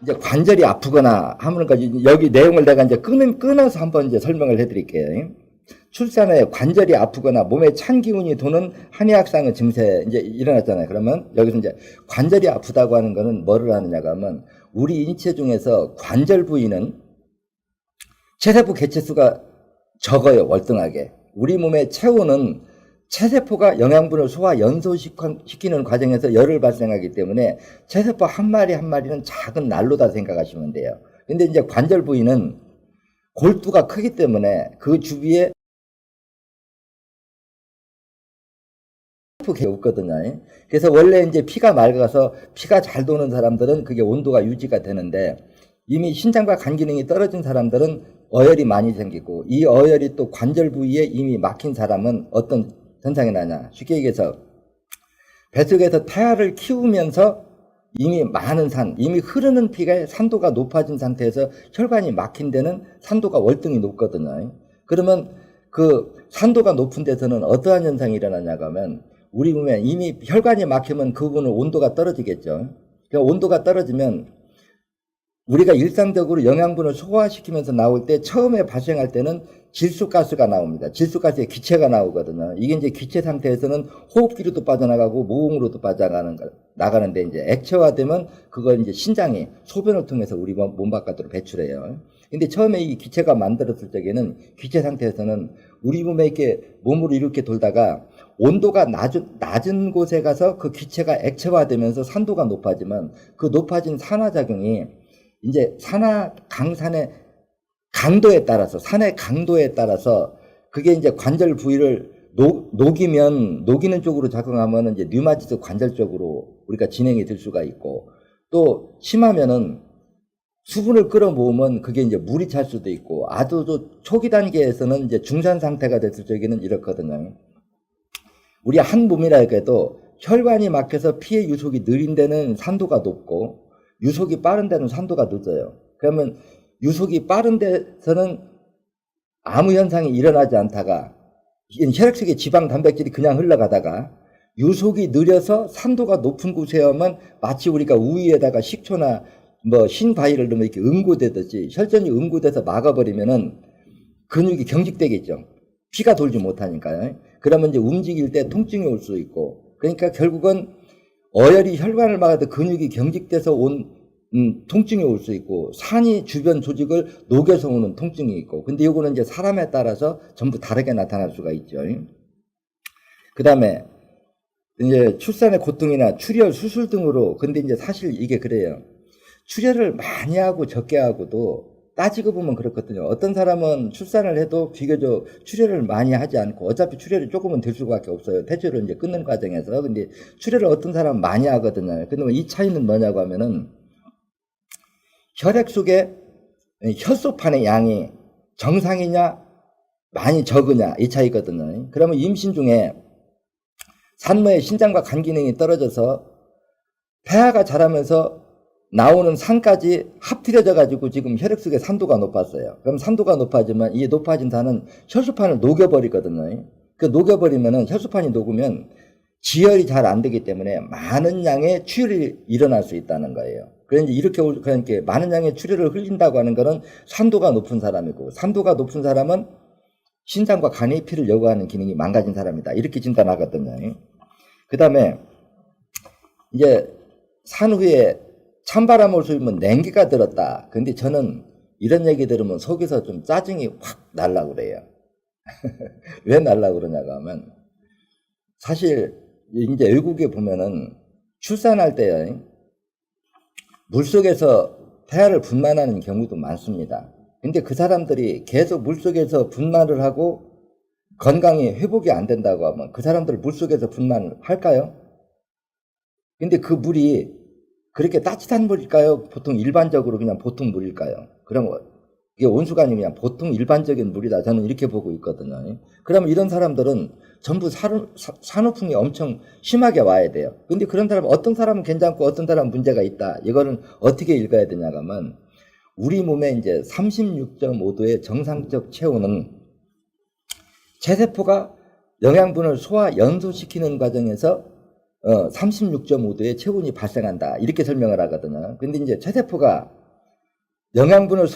이제 관절이 아프거나 하는 거지. 여기 내용을 내가 이제 끊어서 한번 이제 설명을 해드릴게요. 출산 후에 관절이 아프거나 몸에 찬 기운이 도는 한의학상의 증세 이제 일어났잖아요. 그러면 여기서 이제 관절이 아프다고 하는 거는 뭐를 하느냐가 하면 우리 인체 중에서 관절 부위는 체세포 개체수가 적어요. 월등하게. 우리 몸의 체온은 체세포가 영양분을 소화 연소시키는 과정에서 열을 발생하기 때문에 체세포 한 마리 한 마리는 작은 난로다 생각하시면 돼요. 근데 이제 관절 부위는 골두가 크기 때문에 그 주위에 게 없거든요. 그래서 원래 이제 피가 맑아서 피가 잘 도는 사람들은 그게 온도가 유지가 되는데 이미 신장과 간 기능이 떨어진 사람들은 어혈이 많이 생기고 이 어혈이 또 관절 부위에 이미 막힌 사람은 어떤 현상이 나냐. 쉽게 얘기해서 뱃속에서 태아를 키우면서 이미 많은 이미 흐르는 피가 산도가 높아진 상태에서 혈관이 막힌 데는 산도가 월등히 높거든요. 그러면 그 산도가 높은 데서는 어떠한 현상이 일어나냐고 하면 우리 몸에 이미 혈관이 막히면 그 부분은 온도가 떨어지겠죠. 그러니까 온도가 떨어지면 우리가 일상적으로 영양분을 소화시키면서 나올 때 처음에 발생할 때는 질소가스가 나옵니다. 질소가스의 기체가 나오거든요. 이게 이제 기체 상태에서는 호흡기로도 빠져나가고 모공으로도 나가는데 이제 액체화되면 그걸 이제 신장이 소변을 통해서 우리 몸 바깥으로 배출해요. 근데 처음에 이 기체가 만들었을 적에는 기체 상태에서는 우리 몸에 이렇게 몸으로 이렇게 돌다가 온도가 낮은 곳에 가서 그 기체가 액체화되면서 산도가 높아지면 그 높아진 산화작용이 이제 강산의 강도에 따라서 산의 강도에 따라서 그게 이제 관절 부위를 녹이는 쪽으로 작용하면 이제 류마티스 관절 쪽으로 우리가 진행이 될 수가 있고 또 심하면은 수분을 끌어모으면 그게 이제 물이 찰 수도 있고 아주 초기 단계에서는 이제 중산 상태가 됐을 적에는 이렇거든요. 우리 한 몸이라 해도 혈관이 막혀서 피의 유속이 느린 데는 산도가 높고 유속이 빠른 데는 산도가 늦어요. 그러면 유속이 빠른 데서는 아무 현상이 일어나지 않다가 혈액 속에 지방 단백질이 그냥 흘러가다가 유속이 느려서 산도가 높은 곳에만 마치 우리가 우유에다가 식초나 뭐 신과일을 넣으면 이렇게 응고되듯이 혈전이 응고돼서 막아버리면은 근육이 경직되겠죠. 피가 돌지 못하니까요. 그러면 이제 움직일 때 통증이 올 수 있고 그러니까 결국은 어혈이 혈관을 막아도 근육이 경직돼서 온 통증이 올 수 있고 산이 주변 조직을 녹여서 오는 통증이 있고 근데 이거는 이제 사람에 따라서 전부 다르게 나타날 수가 있죠. 그 다음에 이제 출산의 고통이나 출혈, 수술 등으로 근데 이제 사실 이게 그래요. 출혈을 많이 하고 적게 하고도 따지고 보면 그렇거든요. 어떤 사람은 출산을 해도 비교적 출혈을 많이 하지 않고 어차피 출혈이 조금은 될 수밖에 없어요. 태초를 이제 끊는 과정에서. 근데 출혈을 어떤 사람은 많이 하거든요. 근데 이 차이는 뭐냐고 하면은 혈액 속에 혈소판의 양이 정상이냐 많이 적으냐 이 차이거든요. 그러면 임신 중에 산모의 신장과 간 기능이 떨어져서 폐하가 자라면서 나오는 산까지 합틀어져 가지고 지금 혈액 속에 산도가 높았어요. 그럼 산도가 높아지면 이 높아진 산은 혈소판을 녹여버리거든요. 그 녹여버리면은 혈소판이 녹으면 지혈이 잘 안 되기 때문에 많은 양의 출혈이 일어날 수 있다는 거예요. 그런데 이렇게 그러니까 많은 양의 출혈을 흘린다고 하는 거는 산도가 높은 사람이고 산도가 높은 사람은 신장과 간이 피를 요구하는 기능이 망가진 사람이다. 이렇게 진단하거든요. 그 다음에 이제 산 후에 찬바람을 쏘면 냉기가 들었다. 근데 저는 이런 얘기 들으면 속에서 좀 짜증이 확 날라고 그래요. 왜 날라고 그러냐고 하면 사실 이제 외국에 보면은 출산할 때 물속에서 태아를 분만하는 경우도 많습니다. 근데 그 사람들이 계속 물속에서 분만을 하고 건강이 회복이 안 된다고 하면 그 사람들 물속에서 분만을 할까요? 근데 그 물이 그렇게 따뜻한 물일까요? 보통 일반적으로 그냥 보통 물일까요? 그럼 이게 온수가 아니고 그냥 보통 일반적인 물이다. 저는 이렇게 보고 있거든요. 그러면 이런 사람들은 전부 산후풍이 엄청 심하게 와야 돼요. 근데 그런 사람, 어떤 사람은 괜찮고 어떤 사람은 문제가 있다. 이거는 어떻게 읽어야 되냐고 하면 우리 몸에 이제 36.5도의 정상적 체온은 체세포가 영양분을 소화 연소시키는 과정에서 36.5도의 체온이 발생한다. 이렇게 설명을 하거든요. 근데 이제 쇠세포가 영양분을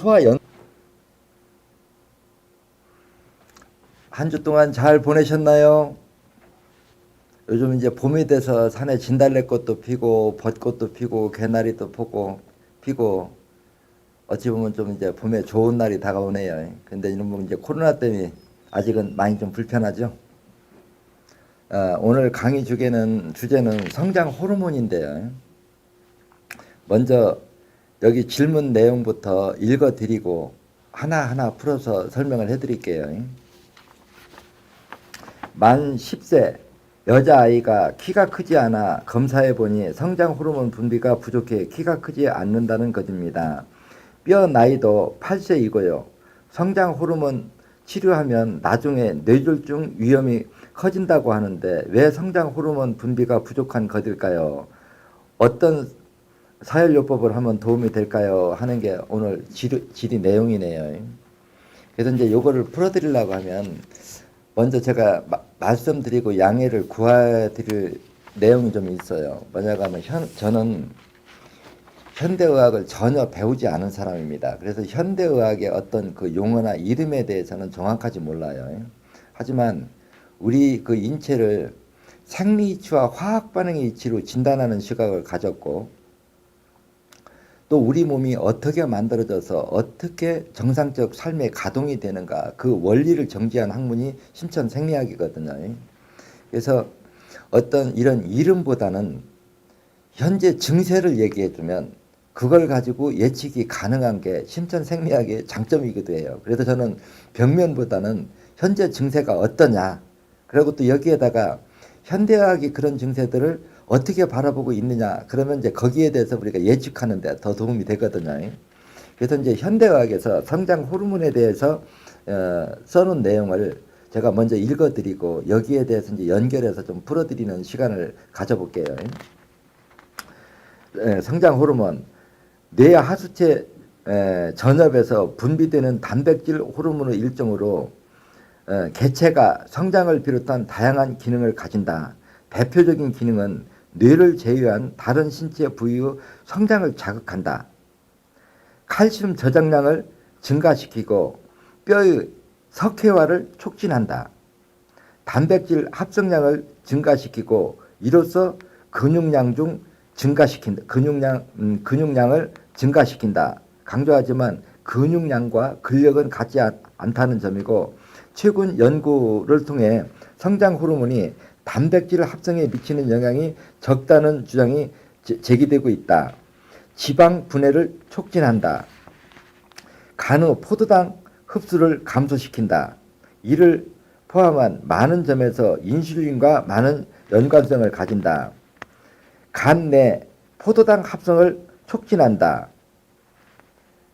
한 주 동안 잘 보내셨나요? 요즘 이제 봄이 돼서 산에 진달래꽃도 피고 벚꽃도 피고 개나리도 피고 어찌 보면 좀 이제 봄에 좋은 날이 다가오네요. 근데 이런 뭐 이제 코로나 때문에 아직은 많이 좀 불편하죠. 오늘 강의 주제는 성장 호르몬인데요. 먼저 여기 질문 내용부터 읽어드리고 하나하나 풀어서 설명을 해드릴게요. 만 10세 여자아이가 키가 크지 않아 검사해보니 성장 호르몬 분비가 부족해 키가 크지 않는다는 것입니다. 뼈 나이도 8세이고요. 성장 호르몬 치료하면 나중에 뇌졸중 위험이 커진다고 하는데 왜 성장 호르몬 분비가 부족한 것일까요? 어떤 사혈요법을 하면 도움이 될까요? 하는 게 오늘 질의 내용이네요. 그래서 이제 요거를 풀어드리려고 하면 먼저 제가 말씀드리고 양해를 구해드릴 내용이 좀 있어요. 뭐냐고 하면 저는 현대의학을 전혀 배우지 않은 사람입니다. 그래서 현대의학의 어떤 그 용어나 이름에 대해서는 정확하지 몰라요. 하지만 우리 그 인체를 생리이치와 화학 반응의 이치로 진단하는 시각을 가졌고 또 우리 몸이 어떻게 만들어져서 어떻게 정상적 삶의 가동이 되는가 그 원리를 정지한 학문이 심천생리학이거든요. 그래서 어떤 이런 이름보다는 현재 증세를 얘기해 주면 그걸 가지고 예측이 가능한 게 심천생리학의 장점이기도 해요. 그래서 저는 병면보다는 현재 증세가 어떠냐 그리고 또 여기에다가 현대의학이 그런 증세들을 어떻게 바라보고 있느냐 그러면 이제 거기에 대해서 우리가 예측하는 데 더 도움이 되거든요. 그래서 이제 현대의학에서 성장 호르몬에 대해서 써놓은 내용을 제가 먼저 읽어드리고 여기에 대해서 이제 연결해서 좀 풀어드리는 시간을 가져볼게요. 성장 호르몬 뇌 하수체 전엽에서 분비되는 단백질 호르몬의 일종으로 개체가 성장을 비롯한 다양한 기능을 가진다. 대표적인 기능은 뇌를 제외한 다른 신체 부위의 성장을 자극한다. 칼슘 저장량을 증가시키고 뼈의 석회화를 촉진한다. 단백질 합성량을 증가시키고 이로써 근육량을 증가시킨다. 강조하지만 근육량과 근력은 같지 않다는 점이고 최근 연구를 통해 성장 호르몬이 단백질 합성에 미치는 영향이 적다는 주장이 제기되고 있다. 지방 분해를 촉진한다. 간의 포도당 흡수를 감소시킨다. 이를 포함한 많은 점에서 인슐린과 많은 연관성을 가진다. 간 내 포도당 합성을 촉진한다.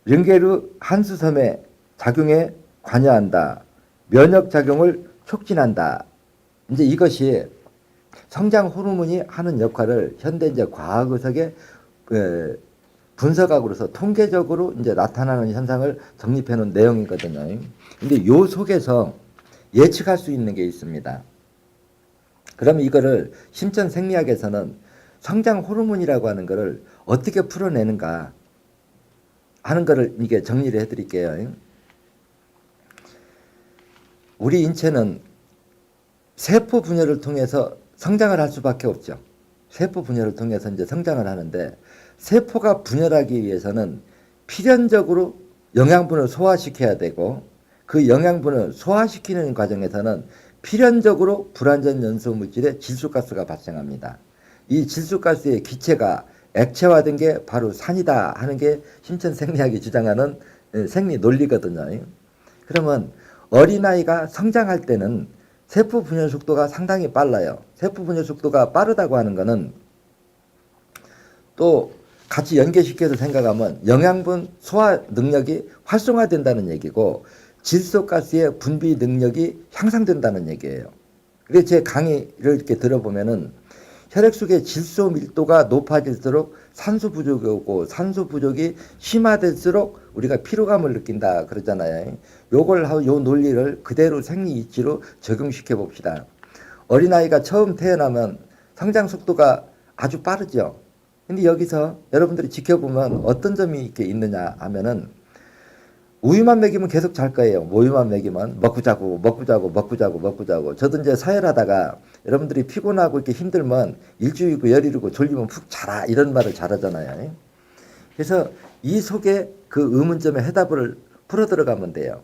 령게르 한수섬의 작용에 관여한다. 면역작용을 촉진한다. 이제 이것이 성장 호르몬이 하는 역할을 현대 이제 과학의학의 분석학으로서 통계적으로 이제 나타나는 현상을 정립해 놓은 내용이거든요. 근데 요 속에서 예측할 수 있는 게 있습니다. 그러면 이거를 심천생리학에서는 성장 호르몬이라고 하는 거를 어떻게 풀어내는가 하는 거를 이게 정리를 해 드릴게요. 우리 인체는 세포 분열을 통해서 성장을 할 수밖에 없죠. 세포 분열을 통해서 이제 성장을 하는데 세포가 분열하기 위해서는 필연적으로 영양분을 소화시켜야 되고 그 영양분을 소화시키는 과정에서는 필연적으로 불완전 연소 물질의 질소가스가 발생합니다. 이 질소가스의 기체가 액체화된 게 바로 산이다 하는 게 심천생리학이 주장하는 생리 논리거든요. 그러면 어린아이가 성장할 때는 세포 분열 속도가 상당히 빨라요. 세포 분열 속도가 빠르다고 하는 것은 또 같이 연계시켜서 생각하면 영양분 소화 능력이 활성화된다는 얘기고 질소가스의 분비 능력이 향상된다는 얘기예요. 그래서 제 강의를 이렇게 들어보면은 혈액 속의 질소 밀도가 높아질수록 산소 부족이 오고 산소 부족이 심화될수록 우리가 피로감을 느낀다 그러잖아요. 요 논리를 그대로 생리 이치로 적용시켜 봅시다. 어린아이가 처음 태어나면 성장 속도가 아주 빠르죠. 근데 여기서 여러분들이 지켜보면 어떤 점이 이렇게 있느냐 하면은 우유만 먹이면 계속 잘 거예요. 우유만 먹이면 먹고 자고 먹고 자고 먹고 자고 먹고 자고. 저도 이제 서열하다가 여러분들이 피곤하고 이렇게 힘들면 일주이고 열이고 졸리면 푹 자라 이런 말을 잘하잖아요. 그래서 이 속에 그 의문점의 해답을 풀어 들어가면 돼요.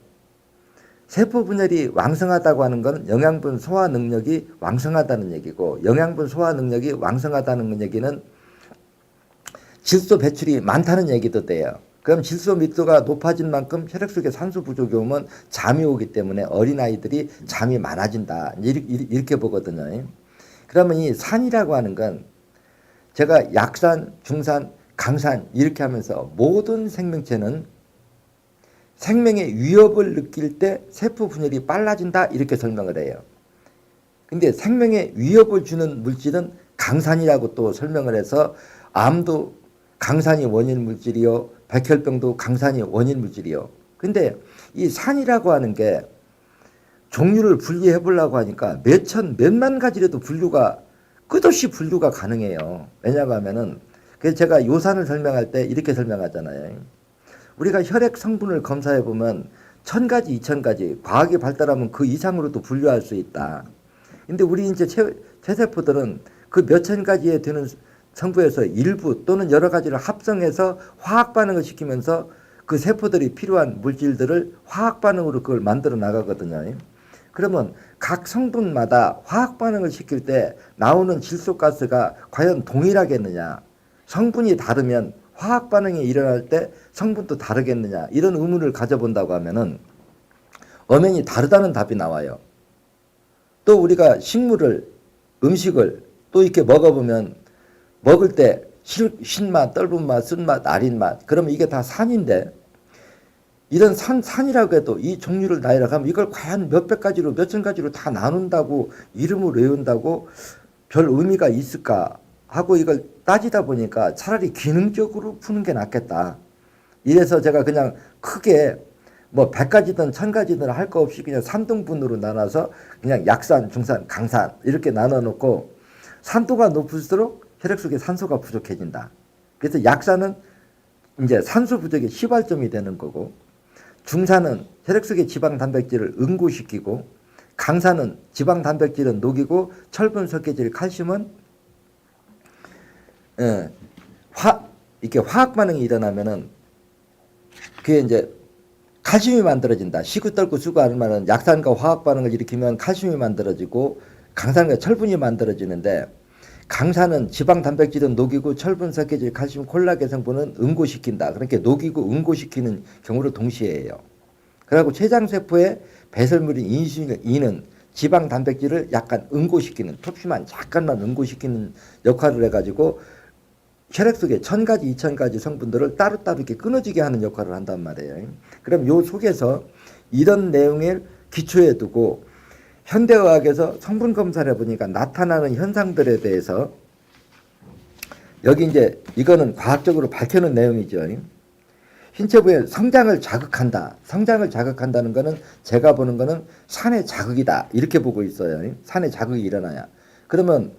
세포 분열이 왕성하다고 하는 건 영양분 소화 능력이 왕성하다는 얘기고, 영양분 소화 능력이 왕성하다는 얘기는 질소 배출이 많다는 얘기도 돼요. 그럼 질소密도가 높아진 만큼 혈액 속에 산소 부족이 오면 잠이 오기 때문에 어린아이들이 잠이 많아진다. 이렇게 보거든요. 그러면 이 산이라고 하는 건 제가 약산, 중산, 강산 이렇게 하면서 모든 생명체는 생명의 위협을 느낄 때 세포 분열이 빨라진다 이렇게 설명을 해요. 근데 생명의 위협을 주는 물질은 강산이라고 또 설명을 해서 암도 강산이 원인 물질이요, 백혈병도 강산이 원인 물질이요. 근데 이 산이라고 하는 게 종류를 분리해 보려고 하니까 몇만 가지라도 끝없이 분류가 가능해요. 왜냐고 하면은 그래서 제가 요산을 설명할 때 이렇게 설명하잖아요. 우리가 혈액 성분을 검사해 보면 1000가지, 2000가지, 과학이 발달하면 그 이상으로도 분류할 수 있다. 근데 우리 이제 체세포들은 그 몇천 가지에 되는 성분에서 일부 또는 여러 가지를 합성해서 화학 반응을 시키면서 그 세포들이 필요한 물질들을 화학 반응으로 그걸 만들어 나가거든요. 그러면 각 성분마다 화학 반응을 시킬 때 나오는 질소가스가 과연 동일하겠느냐? 성분이 다르면 화학 반응이 일어날 때 성분도 다르겠느냐? 이런 의문을 가져본다고 하면은 엄연히 다르다는 답이 나와요. 또 우리가 음식을 또 이렇게 먹어보면 먹을 때 신맛, 떫은 맛, 쓴맛, 아린 맛. 그러면 이게 다 산인데 이런 산이라고 해도 이 종류를 나열하고 하면 이걸 과연 몇백 가지로 몇천 가지로 다 나눈다고 이름을 외운다고 별 의미가 있을까 하고 이걸 따지다 보니까 차라리 기능적으로 푸는 게 낫겠다. 이래서 제가 그냥 크게 뭐 100가지든 1000가지든 할 거 없이 그냥 3등분으로 나눠서 그냥 약산, 중산, 강산 이렇게 나눠 놓고 산도가 높을수록 혈액 속에 산소가 부족해진다. 그래서 약산은 이제 산소 부족의 시발점이 되는 거고, 중산은 혈액 속의 지방 단백질을 응고시키고, 강산은 지방 단백질은 녹이고, 철분, 석회질, 칼슘은 이렇게 화학 반응이 일어나면은 그게 이제 칼슘이 만들어진다. 시구 떨고 수고 하는 말은 약산과 화학 반응을 일으키면 칼슘이 만들어지고 강산과 철분이 만들어지는데, 강산은 지방 단백질은 녹이고 철분, 석회질, 칼슘, 콜라겐 성분은 응고시킨다. 그러니까 녹이고 응고시키는 경우로 동시에 해요. 그리고 췌장세포의 배설물인 인슐린은 지방 단백질을 약간 응고시키는, 톱시만 약간만 응고시키는 역할을 해가지고 혈액 속에 1000가지, 2000가지 성분들을 따로따로 이렇게 끊어지게 하는 역할을 한단 말이에요. 그럼 요 속에서 이런 내용을 기초에 두고 현대의학에서 성분 검사를 해보니까 나타나는 현상들에 대해서 여기 이제 이거는 과학적으로 밝혀놓은 내용이죠. 신체부의 성장을 자극한다. 성장을 자극한다는 거는 제가 보는 거는 산의 자극이다. 이렇게 보고 있어요. 산의 자극이 일어나야. 그러면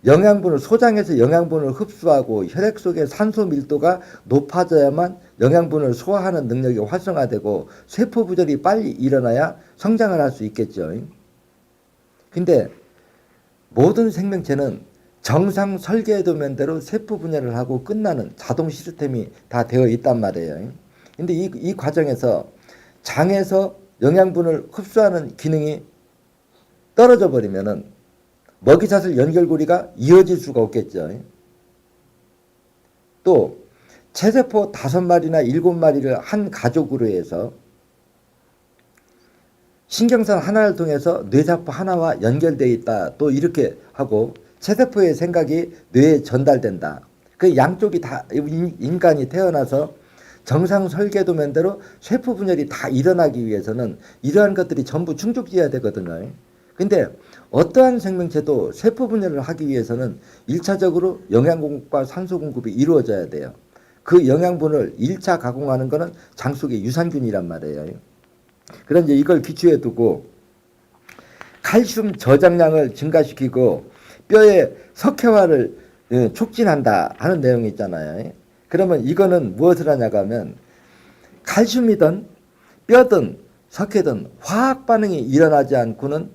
소장해서 영양분을 흡수하고 혈액 속의 산소 밀도가 높아져야만 영양분을 소화하는 능력이 활성화되고 세포 부절이 빨리 일어나야 성장을 할 수 있겠죠. 근데 모든 생명체는 정상 설계도면 대로 세포 분열을 하고 끝나는 자동 시스템이 다 되어 있단 말이에요. 근데 이 과정에서 장에서 영양분을 흡수하는 기능이 떨어져 버리면은 먹이사슬 연결고리가 이어질 수가 없겠죠. 또 체세포 5마리나 7마리를 한 가족으로 해서 신경선 하나를 통해서 뇌세포 하나와 연결되어 있다. 또 이렇게 하고 체세포의 생각이 뇌에 전달된다. 그 양쪽이 다 인간이 태어나서 정상 설계도면대로 세포 분열이 다 일어나기 위해서는 이러한 것들이 전부 충족돼야 되거든요. 근데 어떠한 생명체도 세포 분열을 하기 위해서는 1차적으로 영양 공급과 산소 공급이 이루어져야 돼요. 그 영양분을 1차 가공하는 것은 장 속의 유산균이란 말이에요. 그럼 이제 이걸 기초에 두고 칼슘 저장량을 증가시키고 뼈의 석회화를 촉진한다 하는 내용이 있잖아요. 그러면 이거는 무엇을 하냐고 하면 칼슘이든 뼈든 석회든 화학 반응이 일어나지 않고는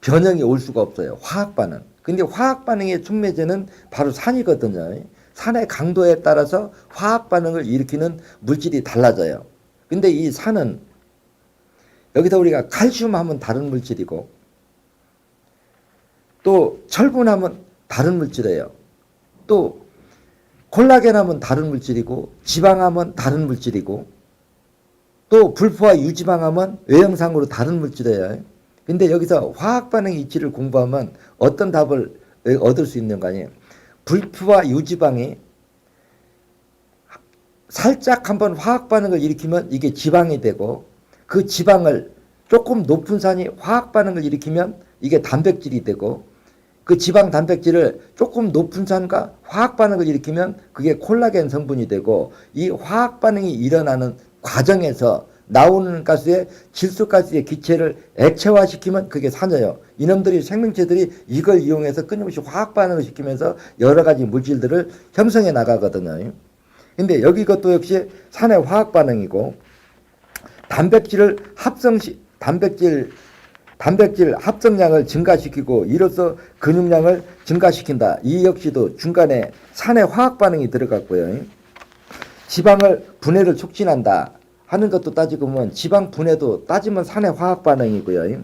변형이 올 수가 없어요. 화학 반응. 근데 화학 반응의 촉매제는 바로 산이거든요. 산의 강도에 따라서 화학 반응을 일으키는 물질이 달라져요. 근데 이 산은 여기서 우리가 칼슘 하면 다른 물질이고 또 철분 하면 다른 물질이에요. 또 콜라겐 하면 다른 물질이고 지방 하면 다른 물질이고 또 불포화 유지방 하면 외형상으로 다른 물질이에요. 근데 여기서 화학 반응의 이치를 공부하면 어떤 답을 얻을 수 있는가 하니 불포화 유지방이 살짝 한번 화학 반응을 일으키면 이게 지방이 되고 그 지방을 조금 높은 산이 화학 반응을 일으키면 이게 단백질이 되고 그 지방 단백질을 조금 높은 산과 화학 반응을 일으키면 그게 콜라겐 성분이 되고 이 화학 반응이 일어나는 과정에서 나오는 가스의 질소가스의 기체를 액체화시키면 그게 산이에요. 이놈들이 생명체들이 이걸 이용해서 끊임없이 화학 반응을 시키면서 여러 가지 물질들을 형성해 나가거든요. 근데 여기 것도 역시 산의 화학 반응이고 단백질 합성량을 증가시키고 이로써 근육량을 증가시킨다. 이 역시도 중간에 산의 화학 반응이 들어갔고요. 지방을 분해를 촉진한다 하는 것도 따지고 보면 지방 분해도 따지면 산의 화학 반응이고요.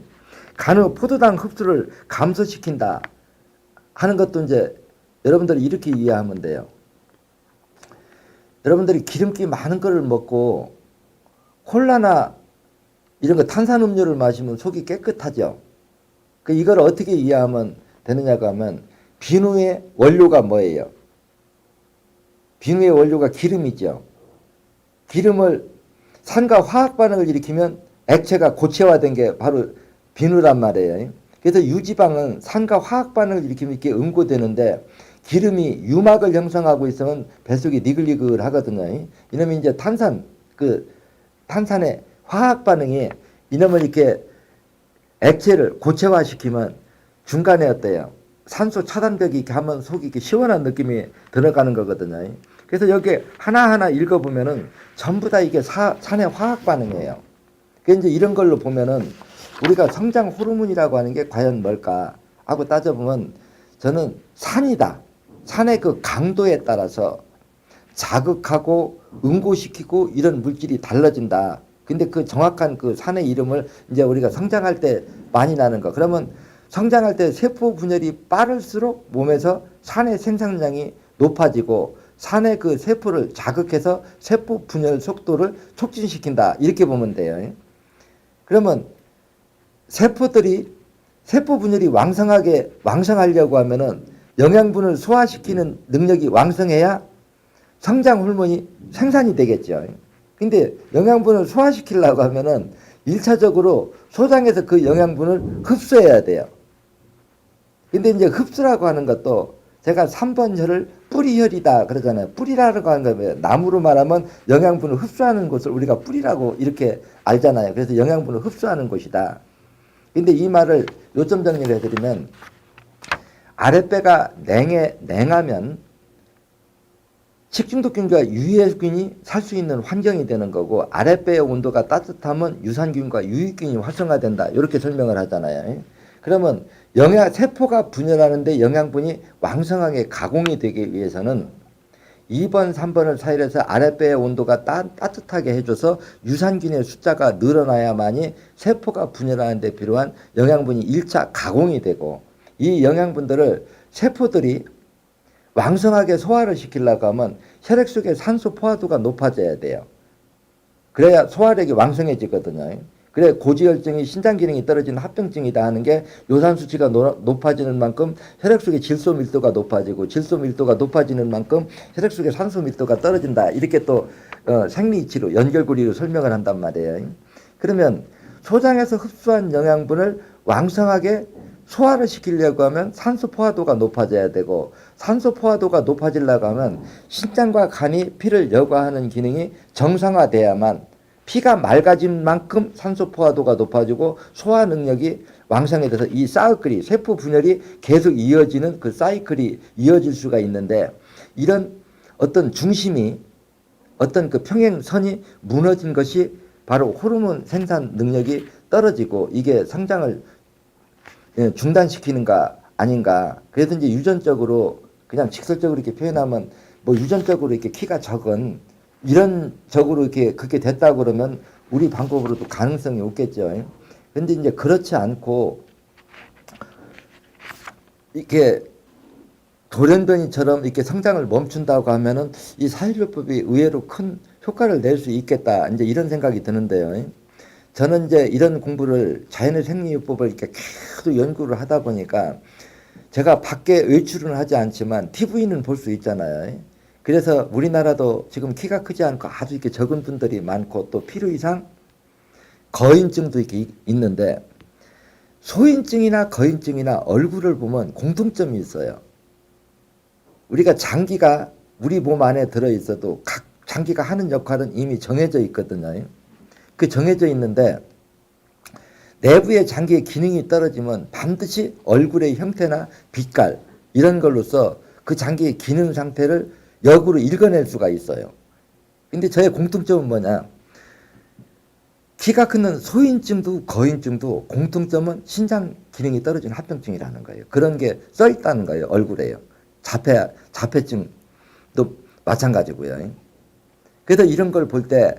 간의 포도당 흡수를 감소시킨다 하는 것도 이제 여러분들이 이렇게 이해하면 돼요. 여러분들이 기름기 많은 거를 먹고 콜라나 이런 거 탄산음료를 마시면 속이 깨끗하죠. 이걸 어떻게 이해하면 되느냐고 하면 비누의 원료가 뭐예요? 비누의 원료가 기름이죠. 기름을 산과 화학 반응을 일으키면 액체가 고체화된 게 바로 비누란 말이에요. 그래서 유지방은 산과 화학 반응을 일으키면 이렇게 응고되는데 기름이 유막을 형성하고 있으면 뱃속이 니글니글 하거든요. 이놈이 이제 탄산의 화학 반응이 이놈을 이렇게 액체를 고체화시키면 중간에 어때요? 산소 차단벽이 이렇게 하면 속이 이렇게 시원한 느낌이 들어가는 거거든요. 그래서 여기 하나하나 읽어보면은 전부 다 이게 산의 화학 반응이에요. 그래서 이제 이런 걸로 보면은 우리가 성장 호르몬이라고 하는 게 과연 뭘까 하고 따져보면 저는 산이다. 산의 그 강도에 따라서 자극하고 응고시키고 이런 물질이 달라진다. 근데 그 정확한 그 산의 이름을 이제 우리가 성장할 때 많이 나는 거. 그러면 성장할 때 세포 분열이 빠를수록 몸에서 산의 생산량이 높아지고 산의 그 세포를 자극해서 세포 분열 속도를 촉진시킨다. 이렇게 보면 돼요. 그러면 세포들이 세포 분열이 왕성하려고 하면은 영양분을 소화시키는 능력이 왕성해야 성장 호르몬이 생산이 되겠죠. 근데 영양분을 소화시키려고 하면은 1차적으로 소장에서 그 영양분을 흡수해야 돼요. 근데 이제 흡수라고 하는 것도 제가 3번 혈을 뿌리혈이다 그러잖아요. 뿌리라고 하는 거 뭐예요? 나무로 말하면 영양분을 흡수하는 곳을 우리가 뿌리라고 이렇게 알잖아요. 그래서 영양분을 흡수하는 곳이다. 근데 이 말을 요점 정리를 해드리면 아랫배가 냉하면 식중독균과 유해균이 살 수 있는 환경이 되는 거고 아랫배의 온도가 따뜻하면 유산균과 유익균이 활성화된다. 이렇게 설명을 하잖아요. 그러면 세포가 분열하는데 영양분이 왕성하게 가공이 되기 위해서는 2번, 3번을 사이에서 아랫배의 온도가 따뜻하게 해줘서 유산균의 숫자가 늘어나야만이 세포가 분열하는 데 필요한 영양분이 1차 가공이 되고 이 영양분들을 세포들이 왕성하게 소화를 시키려고 하면 혈액 속의 산소 포화도가 높아져야 돼요. 그래야 소화력이 왕성해지거든요. 그래 고지혈증이 신장 기능이 떨어지는 합병증이다 하는 게 요산 수치가 높아지는 만큼 혈액 속의 질소 밀도가 높아지고 질소 밀도가 높아지는 만큼 혈액 속의 산소 밀도가 떨어진다. 이렇게 또 생리이치로 연결고리로 설명을 한단 말이에요. 그러면 소장에서 흡수한 영양분을 왕성하게 소화를 시키려고 하면 산소 포화도가 높아져야 되고 산소 포화도가 높아지려고 하면 신장과 간이 피를 여과하는 기능이 정상화돼야만 피가 맑아진 만큼 산소 포화도가 높아지고 소화 능력이 왕성해져서 이 사이클이 세포 분열이 계속 이어지는 그 사이클이 이어질 수가 있는데, 이런 어떤 중심이 어떤 그 평행선이 무너진 것이 바로 호르몬 생산 능력이 떨어지고 이게 성장을 중단시키는가 아닌가. 그래서 이제 유전적으로 그냥 직설적으로 이렇게 표현하면 뭐 유전적으로 이렇게 키가 적은 이런 적으로 이렇게 그렇게 됐다 그러면 우리 방법으로도 가능성이 없겠죠. 근데 이제 그렇지 않고 이렇게 돌연변이처럼 이렇게 성장을 멈춘다고 하면은 이 사회요법이 의외로 큰 효과를 낼 수 있겠다. 이제 이런 생각이 드는데요. 저는 이제 이런 공부를 자연의 생리요법을 이렇게 계속 연구를 하다 보니까 제가 밖에 외출은 하지 않지만 TV는 볼 수 있잖아요. 그래서 우리나라도 지금 키가 크지 않고 아주 이렇게 적은 분들이 많고 또 필요 이상 거인증도 이렇게 있는데, 소인증이나 거인증이나 얼굴을 보면 공통점이 있어요. 우리가 장기가 우리 몸 안에 들어있어도 각 장기가 하는 역할은 이미 정해져 있거든요. 그 정해져 있는데 내부의 장기의 기능이 떨어지면 반드시 얼굴의 형태나 빛깔 이런 걸로서 그 장기의 기능 상태를 역으로 읽어낼 수가 있어요. 근데 저의 공통점은 뭐냐? 키가 큰 소인증도 거인증도 공통점은 신장 기능이 떨어지는 합병증이라는 거예요. 그런 게 써 있다는 거예요. 얼굴에요. 자폐증도 마찬가지고요. 그래서 이런 걸 볼 때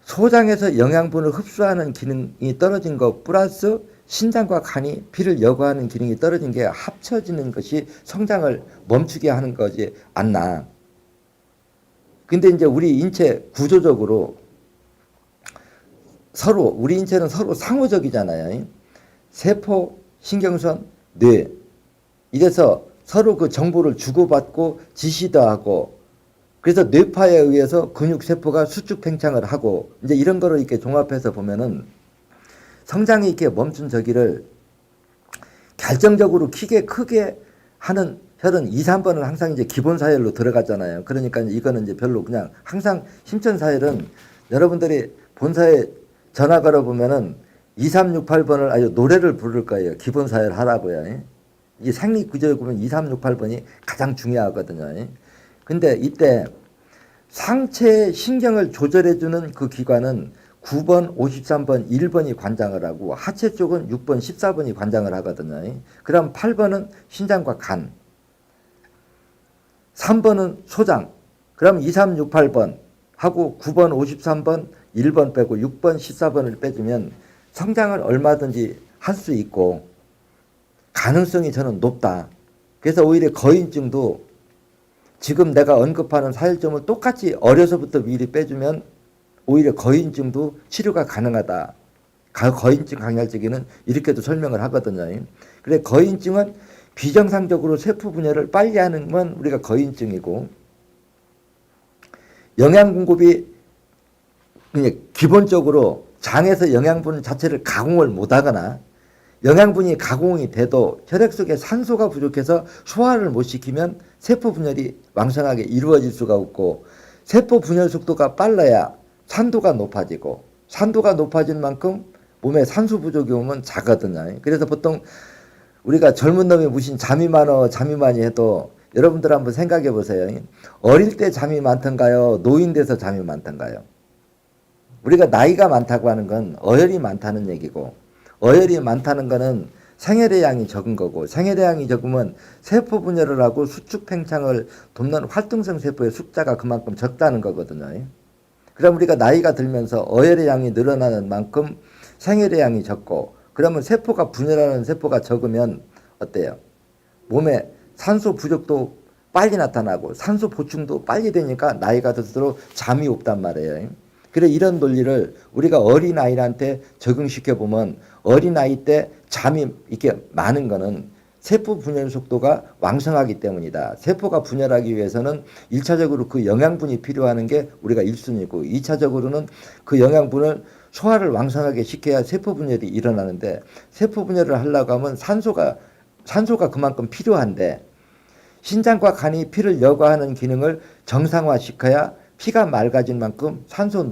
소장에서 영양분을 흡수하는 기능이 떨어진 것 플러스 신장과 간이 피를 여과하는 기능이 떨어진 게 합쳐지는 것이 성장을 멈추게 하는 거지 않나. 근데 이제 우리 인체 구조적으로 서로 우리 인체는 서로 상호적이잖아요. 세포, 신경선, 뇌. 이래서 서로 그 정보를 주고받고 지시도 하고, 그래서 뇌파에 의해서 근육세포가 수축 팽창을 하고, 이제 이런 거를 이렇게 종합해서 보면은 성장이 이렇게 멈춘 저기를 결정적으로 크게 하는 혈은 2, 3번은 항상 이제 기본 사혈로 들어가잖아요. 그러니까 이거는 이제 별로 그냥 항상 심천 사혈은 여러분들이 본사에 전화 걸어보면은 2368번을 아주 노래를 부를 거예요. 기본 사혈 하라고요. 이 생리구조에 보면 2368번이 가장 중요하거든요. 근데 이때 상체 신경을 조절해주는 그 기관은 9번, 53번, 1번이 관장을 하고 하체 쪽은 6번, 14번이 관장을 하거든요. 그럼 8번은 신장과 간, 3번은 소장, 그럼 2, 3, 6, 8번 하고 9번, 53번, 1번 빼고 6번, 14번을 빼주면 성장을 얼마든지 할 수 있고 가능성이 저는 높다. 그래서 오히려 거인증도 지금 내가 언급하는 사혈점을 똑같이 어려서부터 미리 빼주면 오히려 거인증도 치료가 가능하다. 거인증 강약제기는 이렇게도 설명을 하거든요. 그래 거인증은 비정상적으로 세포 분열을 빨리 하는 건 우리가 거인증이고, 영양 공급이 기본적으로 장에서 영양분 자체를 가공을 못하거나 영양분이 가공이 돼도 혈액 속에 산소가 부족해서 소화를 못 시키면 세포 분열이 왕성하게 이루어질 수가 없고, 세포 분열 속도가 빨라야 산도가 높아지고, 산도가 높아진 만큼 몸에 산소 부족이 오면 자거든요. 그래서 보통 우리가 젊은 놈이 무슨 잠이 많이 해도 여러분들 한번 생각해 보세요. 어릴 때 잠이 많던가요? 노인 돼서 잠이 많던가요? 우리가 나이가 많다고 하는 건 어혈이 많다는 얘기고, 어혈이 많다는 거는 생혈의 양이 적은 거고, 생혈의 양이 적으면 세포 분열을 하고 수축 팽창을 돕는 활동성 세포의 숫자가 그만큼 적다는 거거든요. 그럼 우리가 나이가 들면서 어혈의 양이 늘어나는 만큼 생혈의 양이 적고, 그러면 세포가 분열하는 세포가 적으면 어때요? 몸에 산소 부족도 빨리 나타나고 산소 보충도 빨리 되니까 나이가 들수록 잠이 없단 말이에요. 그래 이런 논리를 우리가 어린아이한테 적용시켜 보면 어린아이 때 잠이 이렇게 많은 거는 세포 분열 속도가 왕성하기 때문이다. 세포가 분열하기 위해서는 1차적으로 그 영양분이 필요한 게 우리가 1순위고 2차적으로는 그 영양분을 소화를 왕성하게 시켜야 세포 분열이 일어나는데, 세포 분열을 하려고 하면 산소가 그만큼 필요한데 신장과 간이 피를 여과하는 기능을 정상화시켜야 피가 맑아진 만큼 산소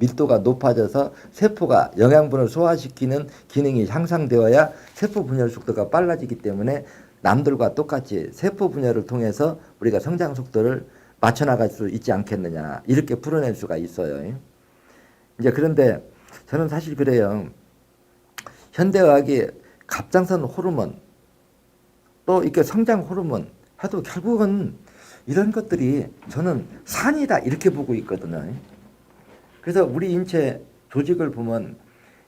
밀도가 높아져서 세포가 영양분을 소화시키는 기능이 향상되어야 세포 분열 속도가 빨라지기 때문에 남들과 똑같이 세포 분열을 통해서 우리가 성장 속도를 맞춰 나갈 수 있지 않겠느냐 이렇게 풀어낼 수가 있어요. 이제 그런데 저는 사실 그래요. 현대의학이 갑상선 호르몬 또 이렇게 성장 호르몬 해도 결국은 이런 것들이 저는 산이다 이렇게 보고 있거든요. 그래서 우리 인체 조직을 보면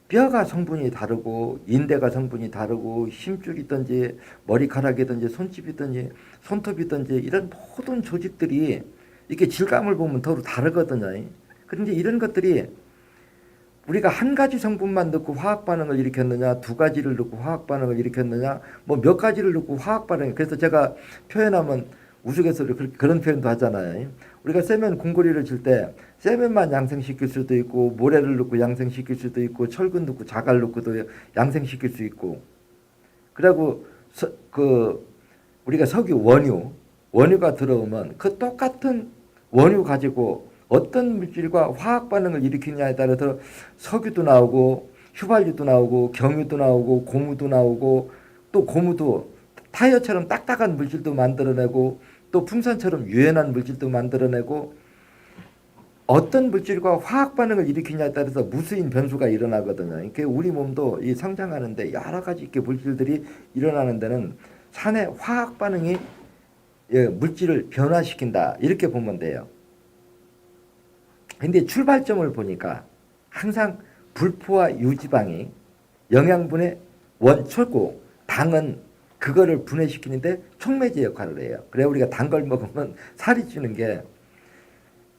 뼈가 성분이 다르고 인대가 성분이 다르고 힘줄이든지 머리카락이든지 손집이든지 손톱이든지 이런 모든 조직들이 이렇게 질감을 보면 서로 다르거든요. 그런데 이런 것들이 우리가 한 가지 성분만 넣고 화학 반응을 일으켰느냐, 두 가지를 넣고 화학 반응을 일으켰느냐, 뭐 몇 가지를 넣고 화학 반응. 그래서 제가 표현하면 우스갯소리 그런 표현도 하잖아요. 우리가 세면 공고리를 칠 때 세면만 양생시킬 수도 있고 모래를 넣고 양생시킬 수도 있고 철근 넣고 자갈 넣고도 양생시킬 수 있고. 그리고 우리가 석유 원유가 들어오면 그 똑같은 원유 가지고 어떤 물질과 화학 반응을 일으키냐에 따라서 석유도 나오고 휘발유도 나오고 경유도 나오고 고무도 나오고 또 고무도 타이어처럼 딱딱한 물질도 만들어내고 또 풍선처럼 유연한 물질도 만들어내고 어떤 물질과 화학 반응을 일으키냐에 따라서 무수인 변수가 일어나거든요. 그러니까 우리 몸도 이 성장하는데 여러 가지 이렇게 물질들이 일어나는 데는 산의 화학 반응이 물질을 변화시킨다 이렇게 보면 돼요. 근데 출발점을 보니까 항상 불포화 유지방이 영양분의 원초고 당은 그거를 분해시키는데 촉매제 역할을 해요. 그래 우리가 단 걸 먹으면 살이 찌는 게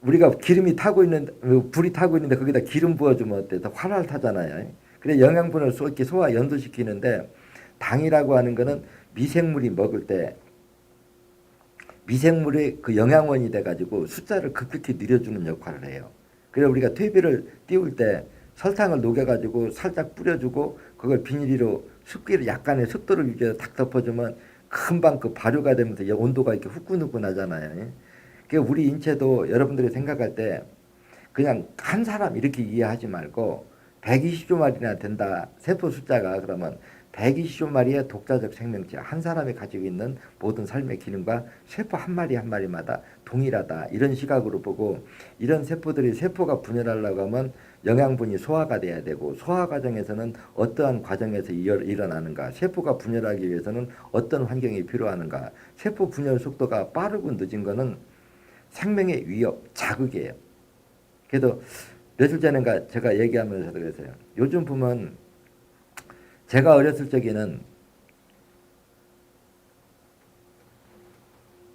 우리가 기름이 타고 있는 불이 타고 있는데 거기다 기름 부어주면 어때? 더 활활 타잖아요. 그래 영양분을 이렇게 소화 연소시키는데 당이라고 하는 거는 미생물이 먹을 때 미생물의 그 영양원이 돼가지고 숫자를 급격히 늘려주는 역할을 해요. 그래서 우리가 퇴비를 띄울 때 설탕을 녹여가지고 살짝 뿌려주고 그걸 비닐로 습기를 약간의 습도를 유지해서 탁 덮어주면 금방 그 발효가 되면서 온도가 이렇게 후끈후끈하잖아요. 그러니까 우리 인체도 여러분들이 생각할 때 그냥 한 사람 이렇게 이해하지 말고 120조 마리나 된다 세포 숫자가 그러면 120조 마리의 독자적 생명체 한 사람이 가지고 있는 모든 삶의 기능과 세포 한 마리 한 마리마다 동일하다 이런 시각으로 보고 이런 세포들이 세포가 분열하려고 하면 영양분이 소화가 돼야 되고 소화 과정에서는 어떠한 과정에서 일어나는가 세포가 분열하기 위해서는 어떤 환경이 필요하는가 세포 분열 속도가 빠르고 늦은 거는 생명의 위협 자극이에요. 그래도 며칠 전인가 제가 얘기하면서도 그랬어요. 요즘 보면 제가 어렸을 적에는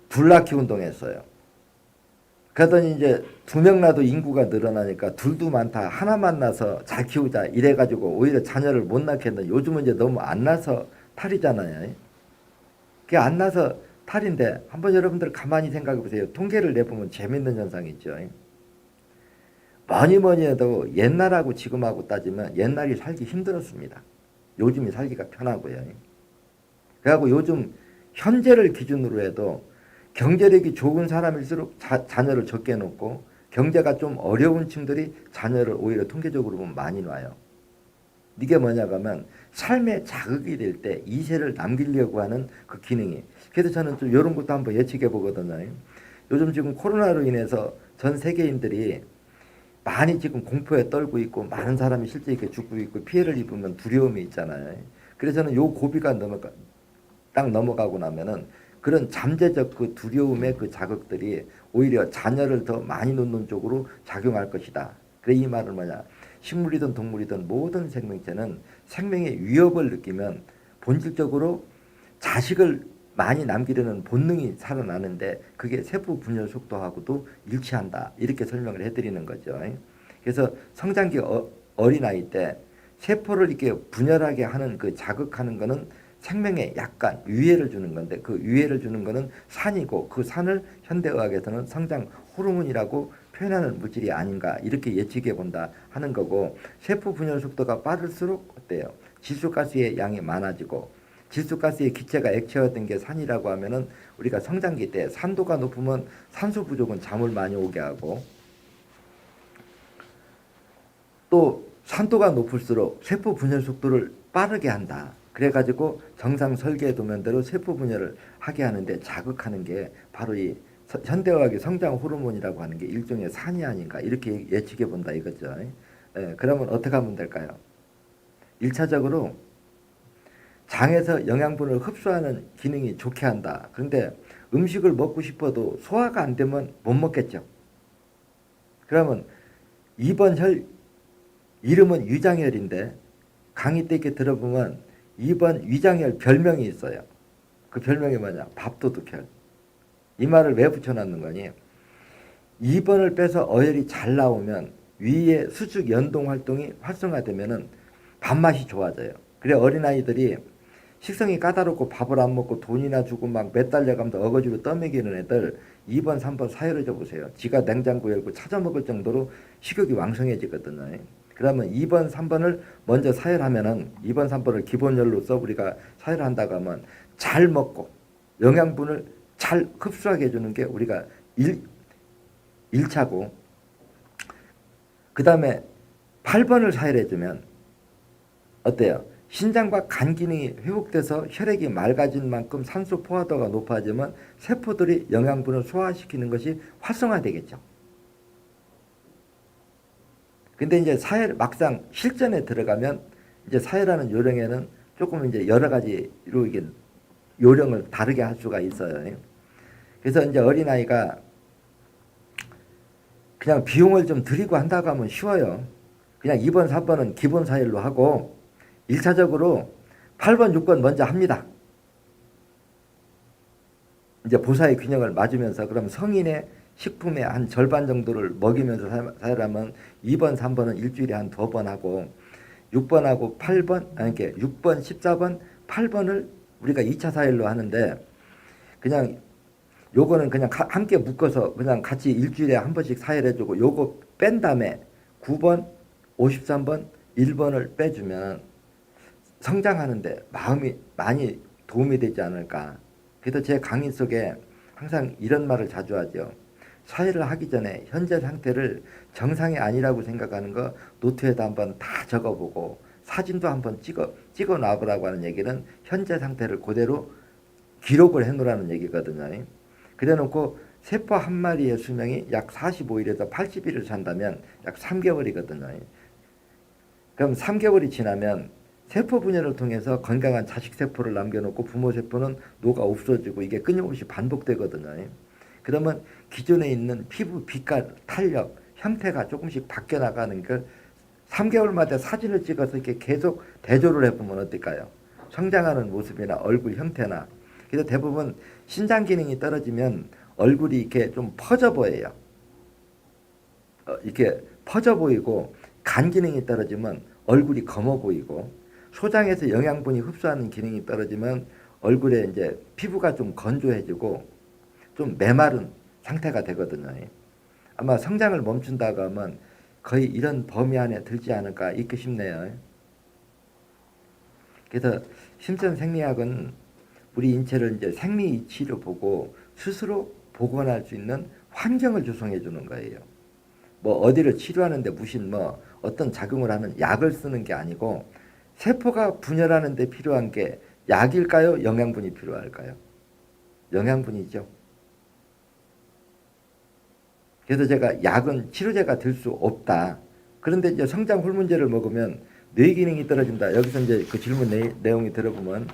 둘 낳기 운동했어요. 그러더니 이제 두 명 낳아도 인구가 늘어나니까 둘도 많다. 하나만 낳아서 잘 키우자. 이래가지고 오히려 자녀를 못 낳게 했는데 요즘은 이제 너무 안 낳아서 탈이잖아요. 그게 안 낳아서 탈인데 한번 여러분들 가만히 생각해 보세요. 통계를 내보면 재밌는 현상이 있죠. 뭐니 해도 옛날하고 지금하고 따지면 옛날이 살기 힘들었습니다. 요즘이 살기가 편하고요. 그래갖고 요즘 현재를 기준으로 해도 경제력이 좋은 사람일수록 자녀를 적게 놓고 경제가 좀 어려운 층들이 자녀를 오히려 통계적으로 보면 많이 놔요. 이게 뭐냐고 하면 삶의 자극이 될 때 이세를 남기려고 하는 그 기능이. 그래서 저는 좀 이런 것도 한번 예측해 보거든요. 요즘 지금 코로나로 인해서 전 세계인들이 많이 지금 공포에 떨고 있고 많은 사람이 실제 이렇게 죽고 있고 피해를 입으면 두려움이 있잖아요. 그래서 저는 요 고비가 딱 넘어가고 나면은 그런 잠재적 그 두려움의 그 자극들이 오히려 자녀를 더 많이 놓는 쪽으로 작용할 것이다. 그래 이 말은 뭐냐? 식물이든 동물이든 모든 생명체는 생명의 위협을 느끼면 본질적으로 자식을 많이 남기려는 본능이 살아나는데 그게 세포 분열 속도하고도 일치한다. 이렇게 설명을 해드리는 거죠. 그래서 성장기 어린아이 때 세포를 이렇게 분열하게 하는 그 자극하는 거는 생명에 약간 유해를 주는 건데 그 유해를 주는 거는 산이고 그 산을 현대의학에서는 성장 호르몬이라고 표현하는 물질이 아닌가 이렇게 예측해 본다 하는 거고 세포 분열 속도가 빠를수록 어때요? 질소가스의 양이 많아지고 질소가스의 기체가 액체화된 게 산이라고 하면은 우리가 성장기 때 산도가 높으면 산소 부족은 잠을 많이 오게 하고 또 산도가 높을수록 세포 분열 속도를 빠르게 한다. 그래가지고 정상 설계 도면대로 세포 분열을 하게 하는데 자극하는 게 바로 이 현대의학의 성장 호르몬이라고 하는 게 일종의 산이 아닌가 이렇게 예측해 본다 이거죠. 그러면 어떻게 하면 될까요? 1차적으로 장에서 영양분을 흡수하는 기능이 좋게 한다. 그런데 음식을 먹고 싶어도 소화가 안 되면 못 먹겠죠. 그러면 2번 혈 이름은 위장혈인데 강의 때 이렇게 들어보면 2번 위장혈 별명이 있어요. 그 별명이 뭐냐? 밥도둑혈. 이 말을 왜 붙여놨는 거니? 2번을 빼서 어혈이 잘 나오면 위의 수축 연동 활동이 활성화되면은 밥맛이 좋아져요. 그래 어린아이들이 식성이 까다롭고 밥을 안 먹고 돈이나 주고 막 매달려가면서 어거지로 떠먹이는 애들 2번, 3번 사혈을 줘보세요. 지가 냉장고 열고 찾아 먹을 정도로 식욕이 왕성해지거든요. 그러면 2번, 3번을 먼저 사혈하면은 2번, 3번을 기본열로서 우리가 사혈한다고 하면 잘 먹고 영양분을 잘 흡수하게 해주는 게 우리가 1차고 그 다음에 8번을 사혈해주면 어때요? 신장과 간 기능이 회복돼서 혈액이 맑아진 만큼 산소 포화도가 높아지면 세포들이 영양분을 소화시키는 것이 활성화되겠죠. 근데 이제 사혈 막상 실전에 들어가면 이제 사혈하는 요령에는 조금 이제 여러 가지로 이게 요령을 다르게 할 수가 있어요. 그래서 이제 어린아이가 그냥 비용을 좀 들이고 한다고 하면 쉬워요. 그냥 2번, 4번은 기본 사혈로 하고 1차적으로 8번, 6번 먼저 합니다. 이제 보사의 균형을 맞으면서 그럼 성인의 식품의 한 절반 정도를 먹이면서 사혈하면 2번, 3번은 일주일에 한 2번 하고 6번하고 8번, 아니 6번, 14번, 8번을 우리가 2차 사혈로 하는데 그냥 요거는 그냥 함께 묶어서 그냥 같이 일주일에 한 번씩 사혈해주고 요거 뺀 다음에 9번, 53번, 1번을 빼주면 성장하는데 마음이 많이 도움이 되지 않을까. 그래서 제 강의 속에 항상 이런 말을 자주 하죠. 사회를 하기 전에 현재 상태를 정상이 아니라고 생각하는 거 노트에다 한번 다 적어보고 사진도 한번 찍어 놔보라고 하는 얘기는 현재 상태를 그대로 기록을 해놓으라는 얘기거든요. 그래놓고 세포 한 마리의 수명이 약 45일에서 80일을 산다면 약 3개월이거든요. 그럼 3개월이 지나면 세포 분열을 통해서 건강한 자식 세포를 남겨놓고 부모 세포는 녹아 없어지고 이게 끊임없이 반복되거든요. 그러면 기존에 있는 피부 빛깔, 탄력, 형태가 조금씩 바뀌어 나가는 걸 3개월마다 사진을 찍어서 이렇게 계속 대조를 해보면 어떨까요? 성장하는 모습이나 얼굴 형태나. 그래서 대부분 신장 기능이 떨어지면 얼굴이 이렇게 좀 퍼져 보여요. 이렇게 퍼져 보이고 간 기능이 떨어지면 얼굴이 검어 보이고 소장에서 영양분이 흡수하는 기능이 떨어지면 얼굴에 이제 피부가 좀 건조해지고 좀 메마른 상태가 되거든요. 아마 성장을 멈춘다고 하면 거의 이런 범위 안에 들지 않을까 이렇게 싶네요. 그래서 심선 생리학은 우리 인체를 이제 생리 이치로 보고 스스로 복원할 수 있는 환경을 조성해 주는 거예요. 뭐 어디를 치료하는데 무슨 뭐 어떤 작용을 하는 약을 쓰는 게 아니고 세포가 분열하는 데 필요한 게 약일까요? 영양분이 필요할까요? 영양분이죠. 그래서 제가 약은 치료제가 될 수 없다. 그런데 이제 성장 호르몬제를 먹으면 뇌 기능이 떨어진다. 여기서 이제 그 질문 내용이 들어보면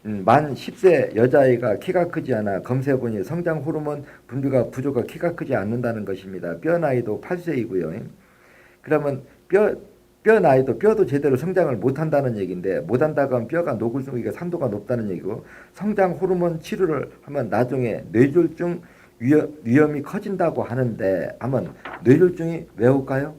만 10세 여자아이가 키가 크지 않아 검사해보니 성장 호르몬 분비가 부족하 키가 크지 않는다는 것입니다. 뼈 나이도 8세이고요. 그러면 뼈 나이도 뼈도 제대로 성장을 못한다는 얘기인데 못한다고 하면 뼈가 녹을 수 있게 산도가 높다는 얘기고 성장 호르몬 치료를 하면 나중에 뇌졸중 위험이 커진다고 하는데 아마 뇌졸중이 왜 올까요?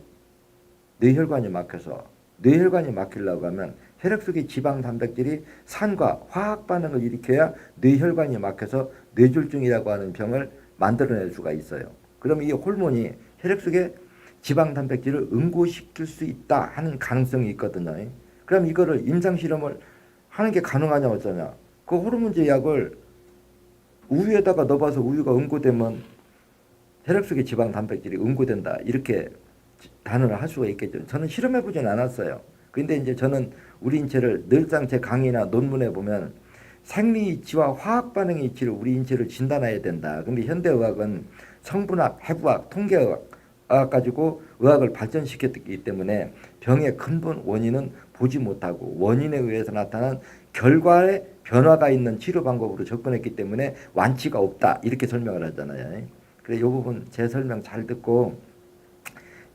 뇌혈관이 막혀서 뇌혈관이 막히려고 하면 혈액 속의 지방 단백질이 산과 화학 반응을 일으켜야 뇌혈관이 막혀서 뇌졸중이라고 하는 병을 만들어낼 수가 있어요. 그럼 이 호르몬이 혈액 속에 지방 단백질을 응고시킬 수 있다 하는 가능성이 있거든요. 그럼 이거를 임상 실험을 하는 게 가능하냐 어쩌냐. 그 호르몬제 약을 우유에다가 넣어봐서 우유가 응고되면 혈액 속의 지방 단백질이 응고된다. 이렇게 단언을 할 수가 있겠죠. 저는 실험해 보진 않았어요. 근데 이제 저는 우리 인체를 늘상 제 강의나 논문에 보면 생리 이치와 화학 반응의 이치를 우리 인체를 진단해야 된다. 근데 현대의학은 성분학, 해부학, 통계의학 가지고 의학을 발전시켰기 때문에 병의 근본 원인은 보지 못하고 원인에 의해서 나타난 결과에 변화가 있는 치료 방법으로 접근했기 때문에 완치가 없다. 이렇게 설명을 하잖아요. 그래서 이 부분 제 설명 잘 듣고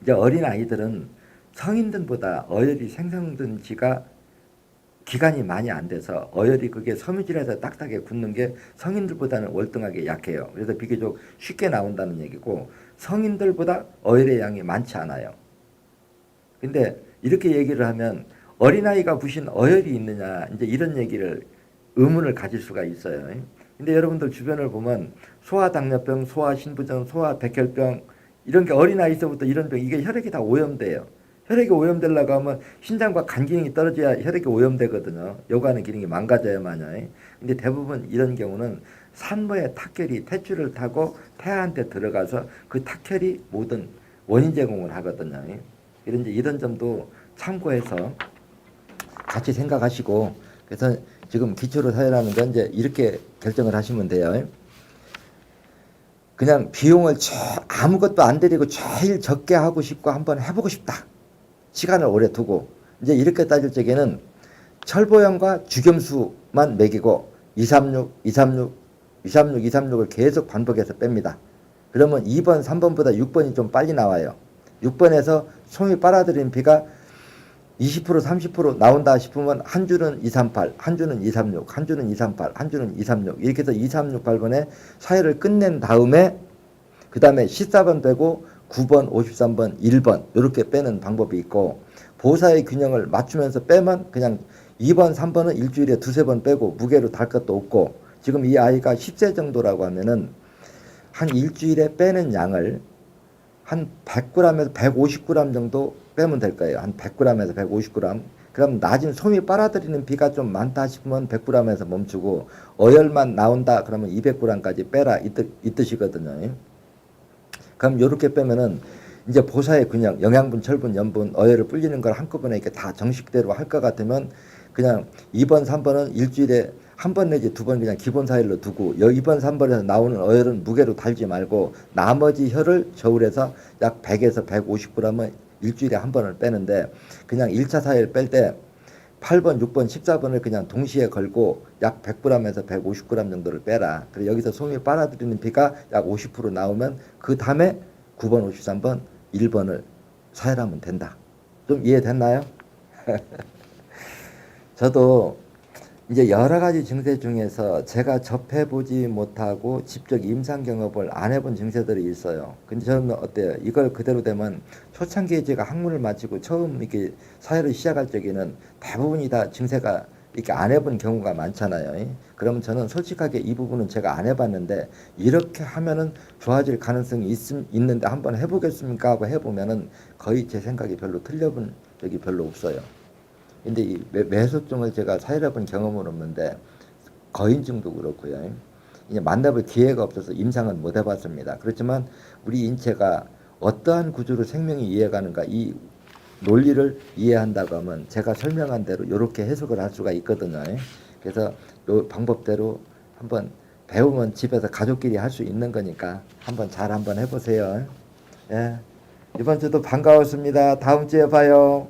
이제 어린 아이들은 성인들보다 어혈이 생성된 지가 기간이 많이 안 돼서 어혈이 그게 섬유질에서 딱딱하게 굳는 게 성인들보다는 월등하게 약해요. 그래서 비교적 쉽게 나온다는 얘기고 성인들보다 어혈의 양이 많지 않아요. 근데 이렇게 얘기를 하면 어린아이가 부신 어혈이 있느냐 이제 이런 얘기를 의문을 가질 수가 있어요. 근데 여러분들 주변을 보면 소아당뇨병, 소아신부전, 소아백혈병 이런 게 어린아이서부터 이런 병 이게 혈액이 다 오염돼요. 혈액이 오염되려고 하면 신장과 간 기능이 떨어져야 혈액이 오염되거든요. 요구하는 기능이 망가져야만요. 근데 대부분 이런 경우는 산모의 탁혈이 탯줄을 타고 태아한테 들어가서 그 탁혈이 모든 원인 제공을 하거든요. 이런 점도 참고해서 같이 생각하시고 그래서 지금 기초로 사회라는 건 이제 이렇게 결정을 하시면 돼요. 그냥 비용을 아무것도 안 들이고 제일 적게 하고 싶고 한번 해보고 싶다. 시간을 오래 두고 이제 이렇게 따질 적에는 철보형과 주겸수만 먹이고 236, 236, 236, 236을 계속 반복해서 뺍니다. 그러면 2번, 3번보다 6번이 좀 빨리 나와요. 6번에서 솜이 빨아들인 피가 20% 30% 나온다 싶으면 한 주는 238, 한 주는 236, 한 주는 238, 한 주는 236 이렇게 해서 236, 8번에 사회를 끝낸 다음에 그 다음에 14번 빼고 9번, 53번, 1번 이렇게 빼는 방법이 있고 보사의 균형을 맞추면서 빼면 그냥 2번, 3번은 일주일에 두세 번 빼고 무게로 달 것도 없고 지금 이 아이가 10세 정도라고 하면은 한 일주일에 빼는 양을 한 100g에서 150g 정도 빼면 될 거예요. 한 100g에서 150g. 그럼 낮은 솜이 빨아들이는 비가 좀 많다 싶으면 100g에서 멈추고 어혈만 나온다 그러면 200g까지 빼라 이 뜻이거든요. 그럼 이렇게 빼면은 이제 보사의 균형, 영양분, 철분, 염분, 어혈을 불리는 걸 한꺼번에 이렇게 다 정식대로 할 것 같으면 그냥 2번, 3번은 일주일에 한 번 내지 두 번 그냥 기본 사일로 두고 2번, 3번에서 나오는 어혈은 무게로 달지 말고 나머지 혈을 저울해서 약 100에서 150g은 일주일에 한 번을 빼는데 그냥 1차 사일 뺄 때 8번, 6번, 14번을 그냥 동시에 걸고 약 100g에서 150g 정도를 빼라. 그리고 여기서 솜이 빨아들이는 비가 약 50% 나오면 그 다음에 9번, 53번, 1번을 사혈하면 된다. 좀 이해됐나요? 저도 이제 여러 가지 증세 중에서 제가 접해보지 못하고 직접 임상 경험을 안 해본 증세들이 있어요. 근데 저는 어때요? 이걸 그대로 되면 초창기에 제가 학문을 마치고 처음 이렇게 사회를 시작할 적에는 대부분이 다 증세가 이렇게 안 해본 경우가 많잖아요. 그러면 저는 솔직하게 이 부분은 제가 안 해봤는데 이렇게 하면은 좋아질 가능성이 있는데 한번 해보겠습니까 하고 해보면은 거의 제 생각이 별로 틀려본 적이 별로 없어요. 근데 이 매소증을 제가 사회해본 경험은 없는데 거인증도 그렇고요. 이제 만나볼 기회가 없어서 임상은 못 해봤습니다. 그렇지만 우리 인체가 어떠한 구조로 생명이 이해가는가 이 논리를 이해한다고 하면 제가 설명한 대로 이렇게 해석을 할 수가 있거든요. 그래서 이 방법대로 한번 배우면 집에서 가족끼리 할 수 있는 거니까 한번 한번 해보세요. 예. 이번 주도 반가웠습니다. 다음 주에 봐요.